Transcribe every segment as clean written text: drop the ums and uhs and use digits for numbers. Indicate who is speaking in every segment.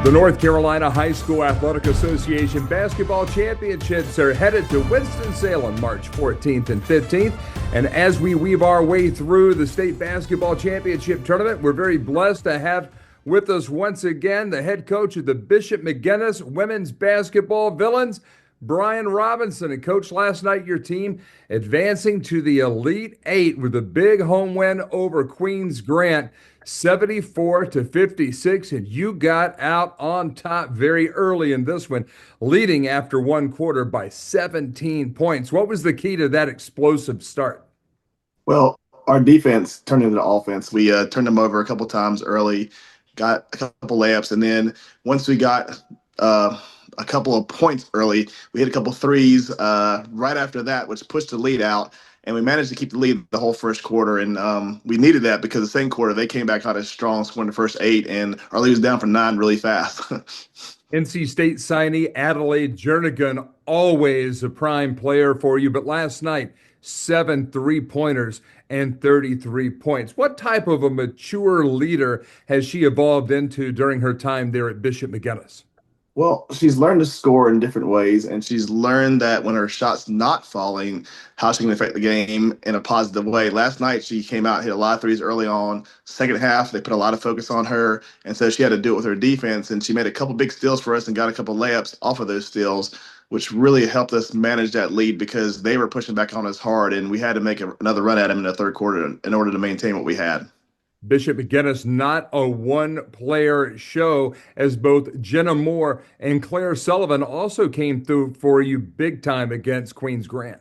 Speaker 1: The North Carolina High School Athletic Association basketball championships are headed to Winston-Salem March 14th and 15th. And as we weave our way through the state basketball championship tournament, we're very blessed to have with us once again the head coach of the Bishop McGuinness women's basketball Villains, Brian Robinson. And coach, last night your team advancing to the Elite Eight with a big home win over Queens Grant, 74-56, and you got out on top very early in this one, leading after one quarter by 17 points. What was the key to that explosive start?
Speaker 2: Well, our defense turned into offense. We turned them over a couple times early, got a couple layups, and then once we got a couple of points early, we hit a couple threes right after that, which pushed the lead out. And we managed to keep the lead the whole first quarter, and we needed that because the second quarter they came back out as strong, scoring the first 8, and our lead was down for 9 really fast.
Speaker 1: NC State signee Adelaide Jernigan, always a prime player for you, but last night 7 3-pointers and 33 points. What type of a mature leader has she evolved into during her time there at Bishop McGuinness?
Speaker 2: Well, she's learned to score in different ways, and she's learned that when her shot's not falling, how she can affect the game in a positive way. Last night, she came out, hit a lot of threes early on. Second half, they put a lot of focus on her, and so she had to do it with her defense, and she made a couple big steals for us and got a couple layups off of those steals, which really helped us manage that lead because they were pushing back on us hard, and we had to make another run at them in the third quarter in order to maintain what we had.
Speaker 1: Bishop McGuinness, not a one-player show, as both Jenna Moore and Claire Sullivan also came through for you big time against Queens Grant.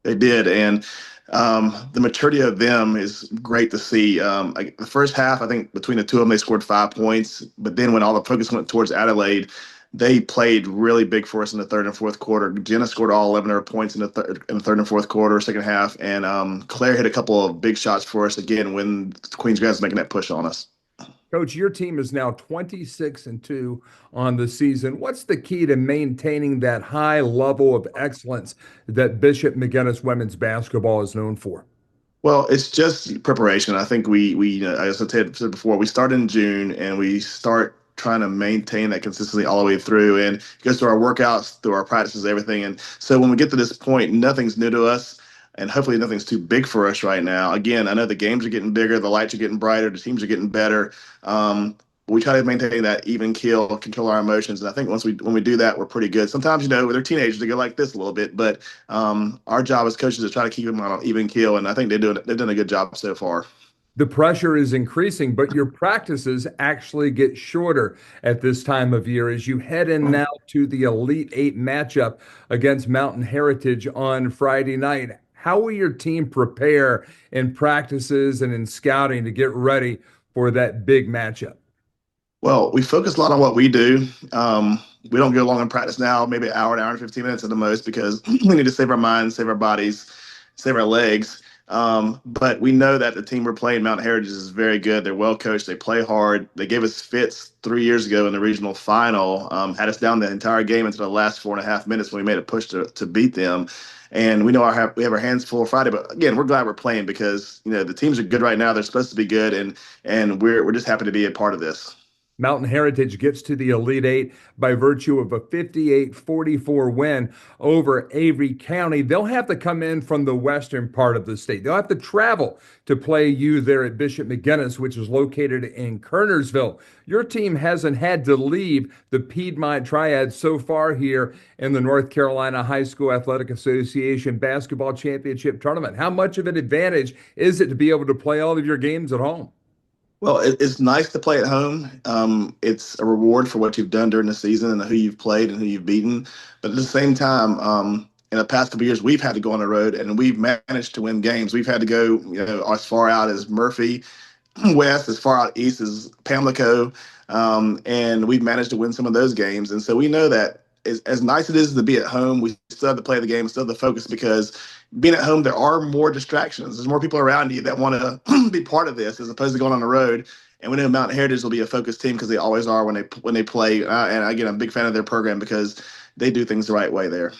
Speaker 2: They did, and the maturity of them is great to see. The first half, I think between the two of them, they scored 5 points, but then when all the focus went towards Adelaide, they played really big for us in the third and fourth quarter. Jenna scored all 11 of her points in the third and fourth quarter, second half, and Claire hit a couple of big shots for us again when Queens Grant was making that push on us.
Speaker 1: Coach, your team is now 26-2 on the season. What's the key to maintaining that high level of excellence that Bishop McGuinness women's basketball is known for?
Speaker 2: Well, it's just preparation. I think we as I said before, we start in June and we start trying to maintain that consistency all the way through, and it goes through our workouts, through our practices, everything. And so when we get to this point, nothing's new to us, and hopefully nothing's too big for us right now. Again, I know the games are getting bigger, the lights are getting brighter, the teams are getting better. We try to maintain that even keel, control our emotions, and I think when we do that, we're pretty good. Sometimes, with their teenagers, they go like this a little bit, but our job as coaches is to try to keep them on an even keel, and I think they've done a good job so far.
Speaker 1: The pressure is increasing, but your practices actually get shorter at this time of year as you head in now to the Elite Eight matchup against Mountain Heritage on Friday night. How will your team prepare in practices and in scouting to get ready for that big matchup?
Speaker 2: Well, we focus a lot on what we do. We don't go long in practice now, maybe an hour and 15 minutes at the most, because we need to save our minds, save our bodies, save our legs. But we know that the team we're playing, Mount Heritage, is very good. They're well coached. They play hard. They gave us fits 3 years ago in the regional final, had us down the entire game into the last 4.5 minutes when we made a push to beat them. And we know we have our hands full Friday. But again, we're glad we're playing because the teams are good right now. They're supposed to be good, and we're just happy to be a part of this.
Speaker 1: Mountain Heritage gets to the Elite Eight by virtue of a 58-44 win over Avery County. They'll have to come in from the western part of the state. They'll have to travel to play you there at Bishop McGuinness, which is located in Kernersville. Your team hasn't had to leave the Piedmont Triad so far here in the North Carolina High School Athletic Association Basketball Championship Tournament. How much of an advantage is it to be able to play all of your games at home?
Speaker 2: Well, it's nice to play at home. It's a reward for what you've done during the season and who you've played and who you've beaten. But at the same time, in the past couple of years, we've had to go on the road and we've managed to win games. We've had to go, as far out as Murphy, west, as far out east as Pamlico, and we've managed to win some of those games. And so we know that as nice it is to be at home, we still have to play the game, still have to focus, because being at home, there are more distractions. There's more people around you that want to be part of this as opposed to going on the road. And we know Mountain Heritage will be a focused team because they always are when they play. And again, I'm a big fan of their program because they do things the right way there.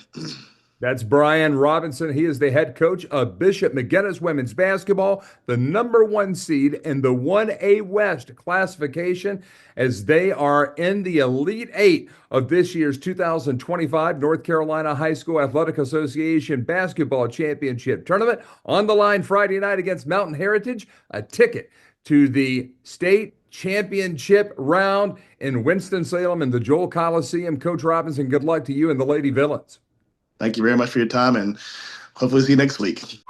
Speaker 1: That's Brian Robinson. He is the head coach of Bishop McGuinness women's basketball, the #1 seed in the 1A West classification, as they are in the Elite Eight of this year's 2025 North Carolina High School Athletic Association Basketball Championship Tournament. On the line Friday night against Mountain Heritage, a ticket to the state championship round in Winston-Salem in the Joel Coliseum. Coach Robinson, good luck to you and the Lady Villains.
Speaker 2: Thank you very much for your time, and hopefully see you next week.